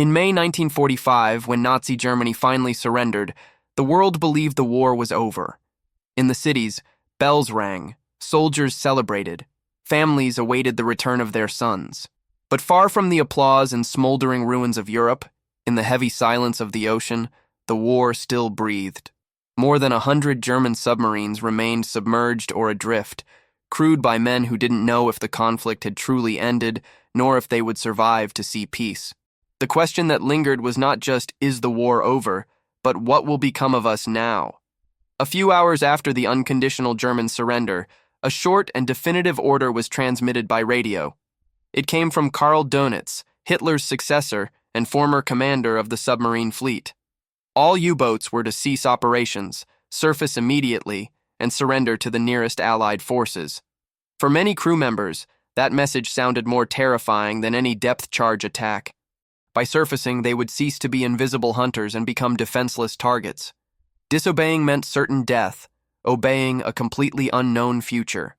In May 1945, when Nazi Germany finally surrendered, the world believed the war was over. In the cities, bells rang, soldiers celebrated, families awaited the return of their sons. But far from the applause and smoldering ruins of Europe, in the heavy silence of the ocean, the war still breathed. More than 100 German submarines remained submerged or adrift, crewed by men who didn't know if the conflict had truly ended, nor if they would survive to see peace. The question that lingered was not just, is the war over, but what will become of us now? A few hours after the unconditional German surrender, a short and definitive order was transmitted by radio. It came from Karl Dönitz, Hitler's successor and former commander of the submarine fleet. All U-boats were to cease operations, surface immediately, and surrender to the nearest Allied forces. For many crew members, that message sounded more terrifying than any depth charge attack. By surfacing, they would cease to be invisible hunters and become defenseless targets. Disobeying meant certain death, obeying a completely unknown future.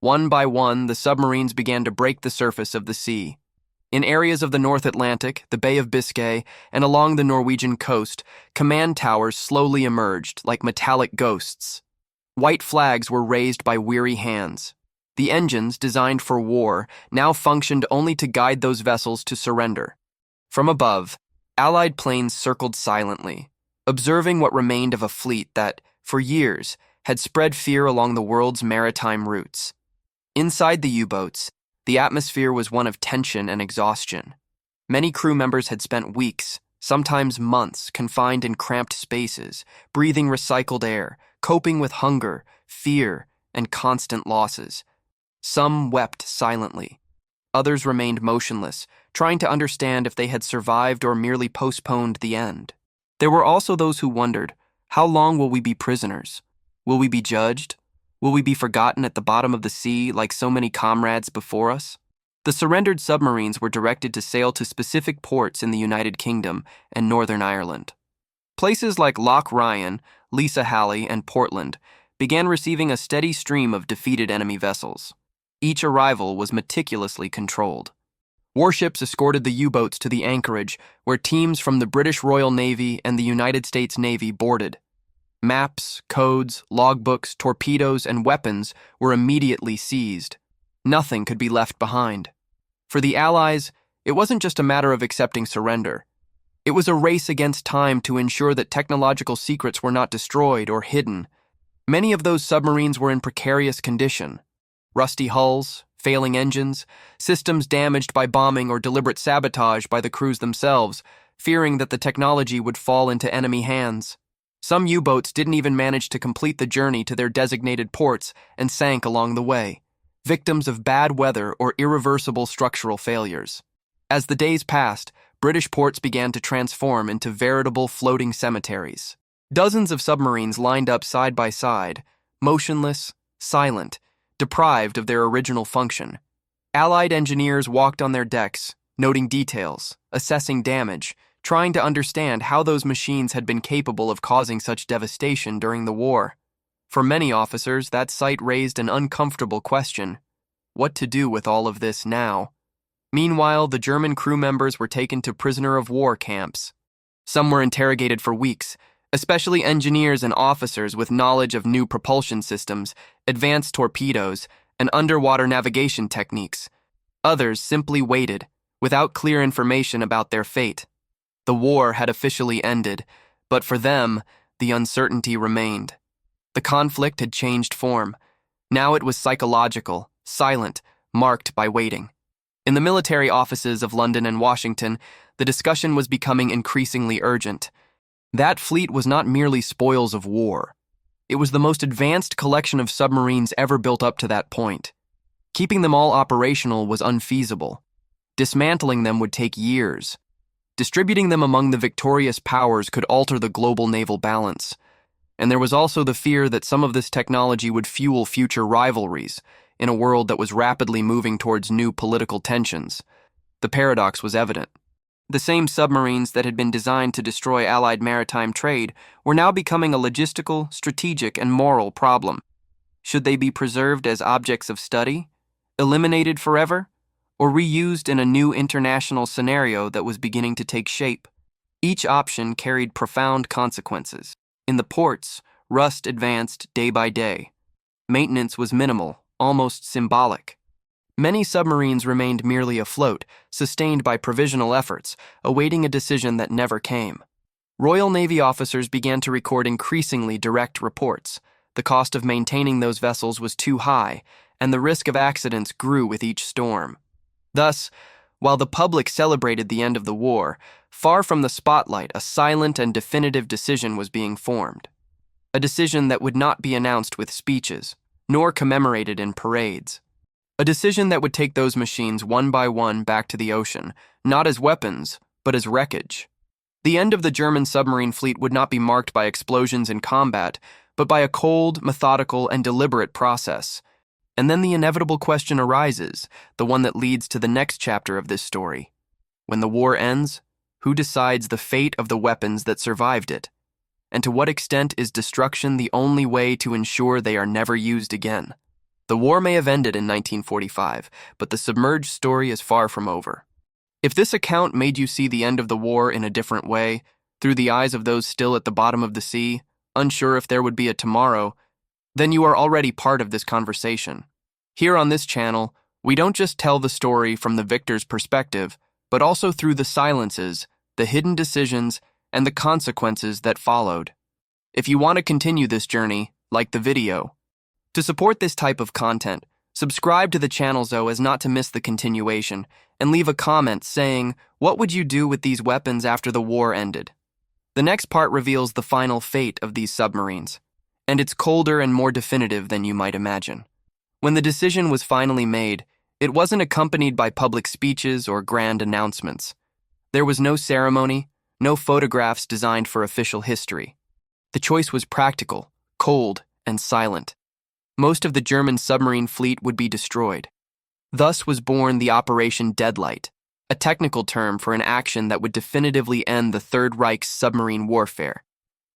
One by one, the submarines began to break the surface of the sea. In areas of the North Atlantic, the Bay of Biscay, and along the Norwegian coast, command towers slowly emerged like metallic ghosts. White flags were raised by weary hands. The engines, designed for war, now functioned only to guide those vessels to surrender. From above, Allied planes circled silently, observing what remained of a fleet that, for years, had spread fear along the world's maritime routes. Inside the U-boats, the atmosphere was one of tension and exhaustion. Many crew members had spent weeks, sometimes months, confined in cramped spaces, breathing recycled air, coping with hunger, fear, and constant losses. Some wept silently. Others remained motionless, trying to understand if they had survived or merely postponed the end. There were also those who wondered, how long will we be prisoners? Will we be judged? Will we be forgotten at the bottom of the sea like so many comrades before us? The surrendered submarines were directed to sail to specific ports in the United Kingdom and Northern Ireland. Places like Loch Ryan, Lisa Halley, and Portland began receiving a steady stream of defeated enemy vessels. Each arrival was meticulously controlled. Warships escorted the U-boats to the anchorage, where teams from the British Royal Navy and the United States Navy boarded. Maps, codes, logbooks, torpedoes, and weapons were immediately seized. Nothing could be left behind. For the Allies, it wasn't just a matter of accepting surrender. It was a race against time to ensure that technological secrets were not destroyed or hidden. Many of those submarines were in precarious condition. Rusty hulls, failing engines, systems damaged by bombing or deliberate sabotage by the crews themselves, fearing that the technology would fall into enemy hands. Some U-boats didn't even manage to complete the journey to their designated ports and sank along the way, victims of bad weather or irreversible structural failures. As the days passed, British ports began to transform into veritable floating cemeteries. Dozens of submarines lined up side by side, motionless, silent, deprived of their original function. Allied engineers walked on their decks, noting details, assessing damage, trying to understand how those machines had been capable of causing such devastation during the war. For many officers, that sight raised an uncomfortable question: what to do with all of this now? Meanwhile, the German crew members were taken to prisoner of war camps. Some were interrogated for weeks, especially engineers and officers with knowledge of new propulsion systems, advanced torpedoes, and underwater navigation techniques. Others simply waited, without clear information about their fate. The war had officially ended, but for them, the uncertainty remained. The conflict had changed form. Now it was psychological, silent, marked by waiting. In the military offices of London and Washington, the discussion was becoming increasingly urgent. That fleet was not merely spoils of war. It was the most advanced collection of submarines ever built up to that point. Keeping them all operational was unfeasible. Dismantling them would take years. Distributing them among the victorious powers could alter the global naval balance. And there was also the fear that some of this technology would fuel future rivalries in a world that was rapidly moving towards new political tensions. The paradox was evident. The same submarines that had been designed to destroy Allied maritime trade were now becoming a logistical, strategic, and moral problem. Should they be preserved as objects of study, eliminated forever, or reused in a new international scenario that was beginning to take shape. Each option carried profound consequences. In the ports, rust advanced day by day. Maintenance was minimal, almost symbolic. Many submarines remained merely afloat, sustained by provisional efforts, awaiting a decision that never came. Royal Navy officers began to record increasingly direct reports. The cost of maintaining those vessels was too high, and the risk of accidents grew with each storm. Thus, while the public celebrated the end of the war, far from the spotlight, a silent and definitive decision was being formed. A decision that would not be announced with speeches, nor commemorated in parades. A decision that would take those machines one by one back to the ocean, not as weapons, but as wreckage. The end of the German submarine fleet would not be marked by explosions in combat, but by a cold, methodical, and deliberate process. And then the inevitable question arises, the one that leads to the next chapter of this story. When the war ends, who decides the fate of the weapons that survived it? And to what extent is destruction the only way to ensure they are never used again? The war may have ended in 1945, but the submerged story is far from over. If this account made you see the end of the war in a different way, through the eyes of those still at the bottom of the sea, unsure if there would be a tomorrow, then you are already part of this conversation. Here on this channel, we don't just tell the story from the victor's perspective, but also through the silences, the hidden decisions, and the consequences that followed. If you want to continue this journey, like the video. To support this type of content, subscribe to the channel so as not to miss the continuation, and leave a comment saying, what would you do with these weapons after the war ended? The next part reveals the final fate of these submarines, and it's colder and more definitive than you might imagine. When the decision was finally made, it wasn't accompanied by public speeches or grand announcements. There was no ceremony, no photographs designed for official history. The choice was practical, cold, and silent. Most of the German submarine fleet would be destroyed. Thus was born the Operation Deadlight, a technical term for an action that would definitively end the Third Reich's submarine warfare.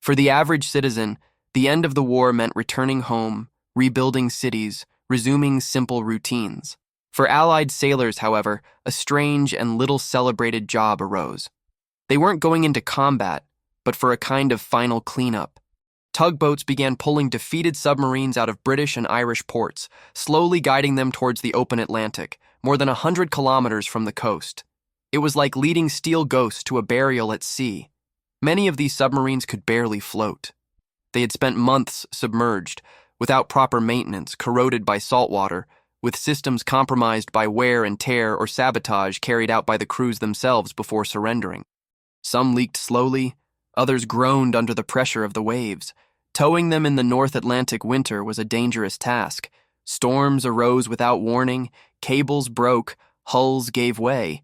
For the average citizen, the end of the war meant returning home, rebuilding cities, resuming simple routines. For Allied sailors, however, a strange and little celebrated job arose. They weren't going into combat, but for a kind of final cleanup. Tugboats began pulling defeated submarines out of British and Irish ports, slowly guiding them towards the open Atlantic, more than 100 kilometers from the coast. It was like leading steel ghosts to a burial at sea. Many of these submarines could barely float. They had spent months submerged, without proper maintenance, corroded by salt water, with systems compromised by wear and tear or sabotage carried out by the crews themselves before surrendering. Some leaked slowly, others groaned under the pressure of the waves. Towing them in the North Atlantic winter was a dangerous task. Storms arose without warning, cables broke, hulls gave way.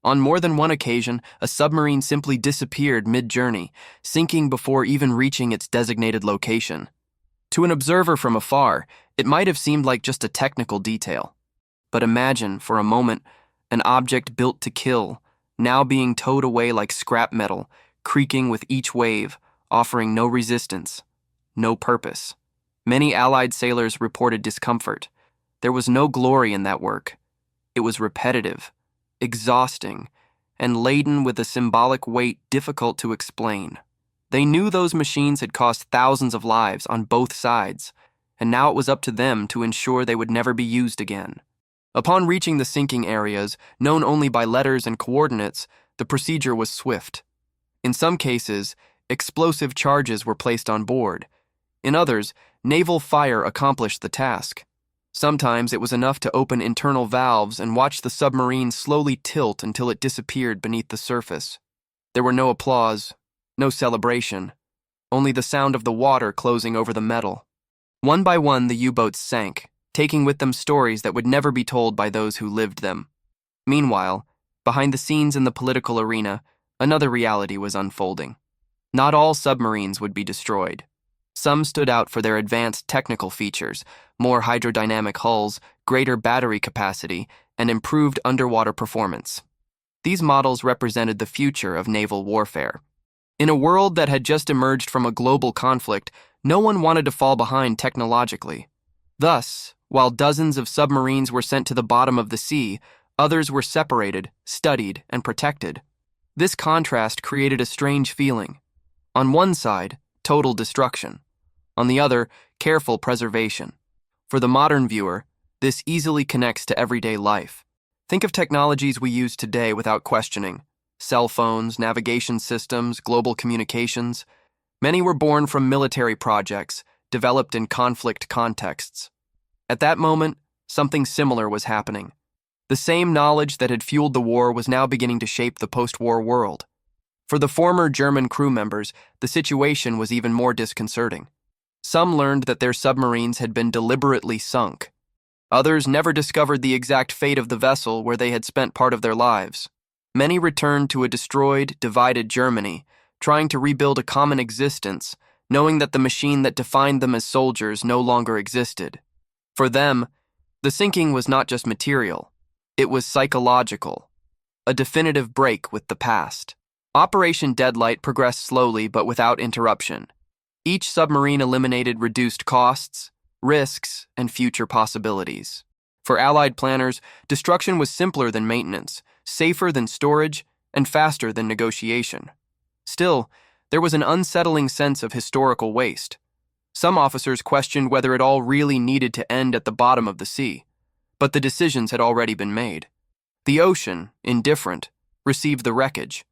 On more than one occasion, a submarine simply disappeared mid-journey, sinking before even reaching its designated location. To an observer from afar, it might have seemed like just a technical detail. But imagine, for a moment, an object built to kill, now being towed away like scrap metal, creaking with each wave, offering no resistance, no purpose. Many Allied sailors reported discomfort. There was no glory in that work. It was repetitive, exhausting, and laden with a symbolic weight difficult to explain. They knew those machines had cost thousands of lives on both sides, and now it was up to them to ensure they would never be used again. Upon reaching the sinking areas, known only by letters and coordinates, the procedure was swift. In some cases, explosive charges were placed on board. In others, naval fire accomplished the task. Sometimes it was enough to open internal valves and watch the submarine slowly tilt until it disappeared beneath the surface. There were no applause, no celebration, only the sound of the water closing over the metal. One by one, the U-boats sank, taking with them stories that would never be told by those who lived them. Meanwhile, behind the scenes in the political arena, another reality was unfolding. Not all submarines would be destroyed. Some stood out for their advanced technical features, more hydrodynamic hulls, greater battery capacity, and improved underwater performance. These models represented the future of naval warfare. In a world that had just emerged from a global conflict, no one wanted to fall behind technologically. Thus, while dozens of submarines were sent to the bottom of the sea, Others were separated, studied, and protected. This contrast created a strange feeling. On one side, total destruction. On the other, careful preservation. For the modern viewer, this easily connects to everyday life. Think of technologies we use today without questioning. Cell phones, navigation systems, global communications. Many were born from military projects, developed in conflict contexts. At that moment, something similar was happening. The same knowledge that had fueled the war was now beginning to shape the post-war world. For the former German crew members, the situation was even more disconcerting. Some learned that their submarines had been deliberately sunk. Others never discovered the exact fate of the vessel where they had spent part of their lives. Many returned to a destroyed, divided Germany, trying to rebuild a common existence, knowing that the machine that defined them as soldiers no longer existed. For them, the sinking was not just material. It was psychological, a definitive break with the past. Operation Deadlight progressed slowly but without interruption. Each submarine eliminated reduced costs, risks, and future possibilities. For Allied planners, destruction was simpler than maintenance, safer than storage, and faster than negotiation. Still, there was an unsettling sense of historical waste. Some officers questioned whether it all really needed to end at the bottom of the sea, but the decisions had already been made. The ocean, indifferent, received the wreckage.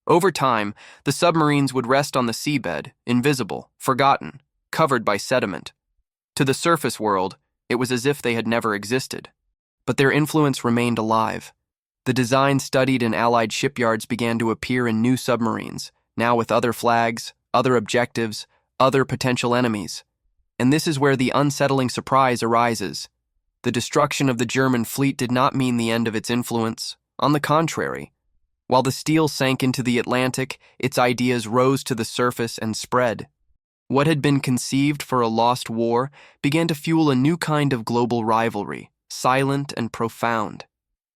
Over time, the submarines would rest on the seabed, invisible, forgotten, covered by sediment. To the surface world, it was as if they had never existed. But their influence remained alive. The designs studied in Allied shipyards began to appear in new submarines, now with other flags, other objectives, other potential enemies. And this is where the unsettling surprise arises. The destruction of the German fleet did not mean the end of its influence. On the contrary, while the steel sank into the Atlantic, its ideas rose to the surface and spread. What had been conceived for a lost war began to fuel a new kind of global rivalry, silent and profound.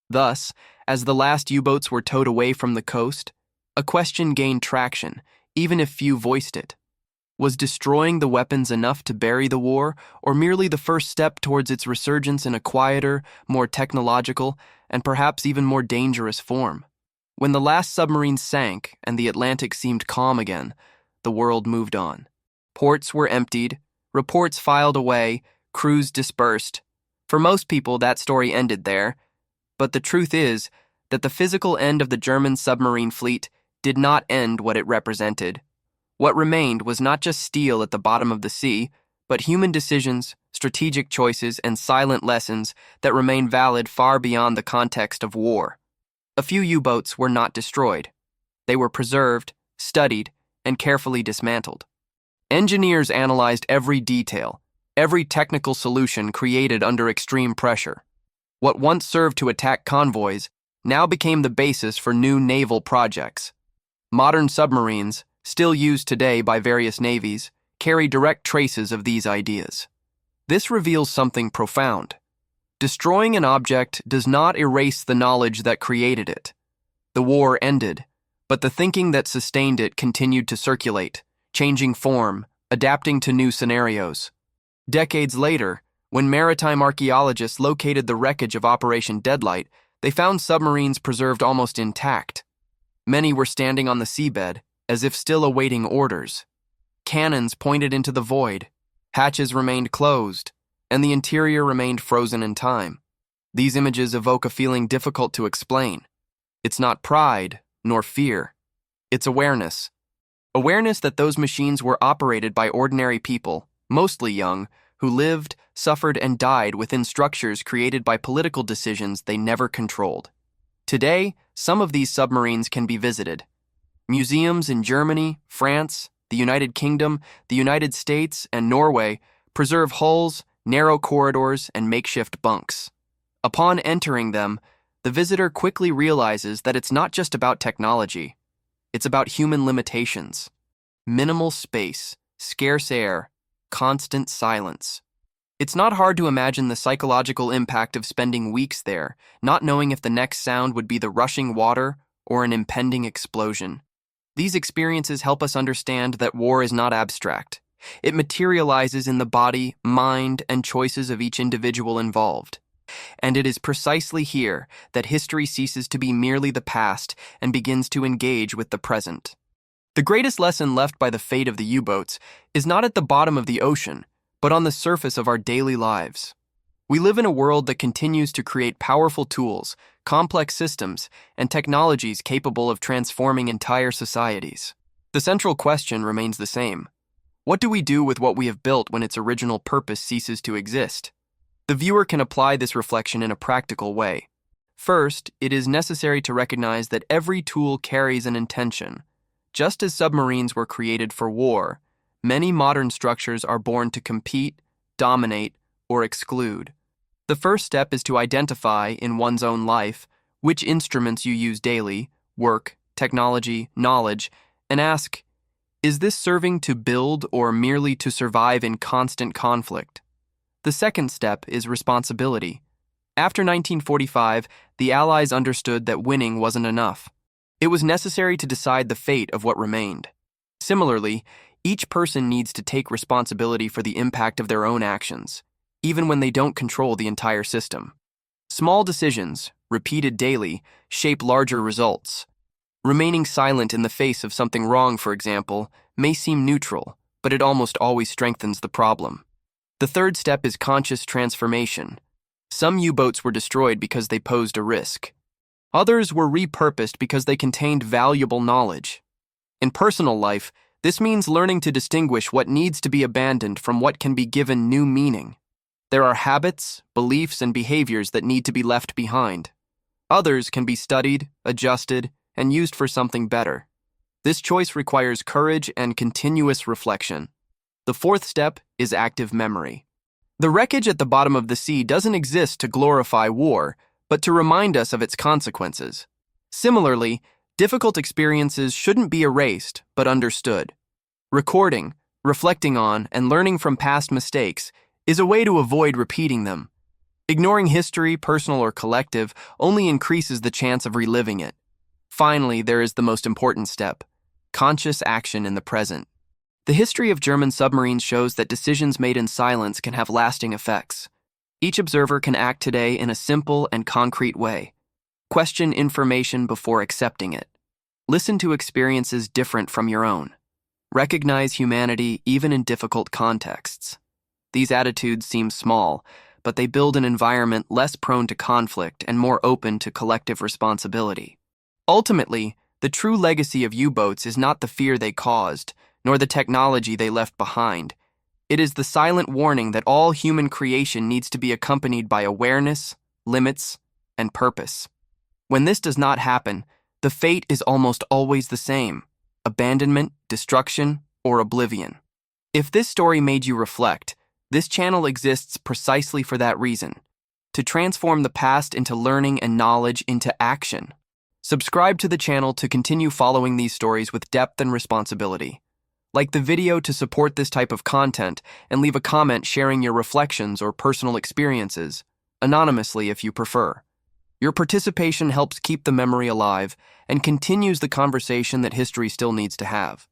Thus, as the last U-boats were towed away from the coast, a question gained traction, even if few voiced it. Was destroying the weapons enough to bury the war, or merely the first step towards its resurgence in a quieter, more technological, and perhaps even more dangerous form? When the last submarine sank and the Atlantic seemed calm again, the world moved on. Ports were emptied, reports filed away, crews dispersed. For most people, that story ended there. But the truth is that the physical end of the German submarine fleet did not end what it represented. What remained was not just steel at the bottom of the sea, but human decisions, strategic choices, and silent lessons that remain valid far beyond the context of war. A few U-boats were not destroyed. They were preserved, studied, and carefully dismantled. Engineers analyzed every detail, every technical solution created under extreme pressure. What once served to attack convoys now became the basis for new naval projects. Modern submarines, still used today by various navies, carry direct traces of these ideas. This reveals something profound. Destroying an object does not erase the knowledge that created it. The war ended, but the thinking that sustained it continued to circulate, changing form, adapting to new scenarios. Decades later, when maritime archaeologists located the wreckage of Operation Deadlight, they found submarines preserved almost intact. Many were standing on the seabed, as if still awaiting orders. Cannons pointed into the void, hatches remained closed, and the interior remained frozen in time. These images evoke a feeling difficult to explain. It's not pride, nor fear. It's awareness. Awareness that those machines were operated by ordinary people, mostly young, who lived, suffered, and died within structures created by political decisions they never controlled. Today, some of these submarines can be visited. Museums in Germany, France, the United Kingdom, the United States, and Norway preserve hulls, narrow corridors, and makeshift bunks. Upon entering them, the visitor quickly realizes that it's not just about technology. It's about human limitations. Minimal space, scarce air, constant silence. It's not hard to imagine the psychological impact of spending weeks there, not knowing if the next sound would be the rushing water or an impending explosion. These experiences help us understand that war is not abstract. It materializes in the body, mind, and choices of each individual involved. And it is precisely here that history ceases to be merely the past and begins to engage with the present. The greatest lesson left by the fate of the U-boats is not at the bottom of the ocean, but on the surface of our daily lives. We live in a world that continues to create powerful tools, complex systems, and technologies capable of transforming entire societies. The central question remains the same. What do we do with what we have built when its original purpose ceases to exist? The viewer can apply this reflection in a practical way. First, it is necessary to recognize that every tool carries an intention. Just as submarines were created for war, many modern structures are born to compete, dominate, or exclude. The first step is to identify, in one's own life, which instruments you use daily, work, technology, knowledge, and ask, is this serving to build or merely to survive in constant conflict? The second step is responsibility. After 1945, the Allies understood that winning wasn't enough. It was necessary to decide the fate of what remained. Similarly, each person needs to take responsibility for the impact of their own actions, even when they don't control the entire system. Small decisions, repeated daily, shape larger results. Remaining silent in the face of something wrong, for example, may seem neutral, but it almost always strengthens the problem. The third step is conscious transformation. Some U-boats were destroyed because they posed a risk. Others were repurposed because they contained valuable knowledge. In personal life, this means learning to distinguish what needs to be abandoned from what can be given new meaning. There are habits, beliefs, and behaviors that need to be left behind. Others can be studied, adjusted, and used for something better. This choice requires courage and continuous reflection. The fourth step is active memory. The wreckage at the bottom of the sea doesn't exist to glorify war, but to remind us of its consequences. Similarly, difficult experiences shouldn't be erased, but understood. Recording, reflecting on, and learning from past mistakes is a way to avoid repeating them. Ignoring history, personal or collective, only increases the chance of reliving it. Finally, there is the most important step: conscious action in the present. The history of German submarines shows that decisions made in silence can have lasting effects. Each observer can act today in a simple and concrete way. Question information before accepting it. Listen to experiences different from your own. Recognize humanity even in difficult contexts. These attitudes seem small, but they build an environment less prone to conflict and more open to collective responsibility. Ultimately, the true legacy of U-boats is not the fear they caused, nor the technology they left behind. It is the silent warning that all human creation needs to be accompanied by awareness, limits, and purpose. When this does not happen, the fate is almost always the same: abandonment, destruction, or oblivion. If this story made you reflect, this channel exists precisely for that reason: to transform the past into learning and knowledge into action. Subscribe to the channel to continue following these stories with depth and responsibility. Like the video to support this type of content, and leave a comment sharing your reflections or personal experiences, anonymously if you prefer. Your participation helps keep the memory alive and continues the conversation that history still needs to have.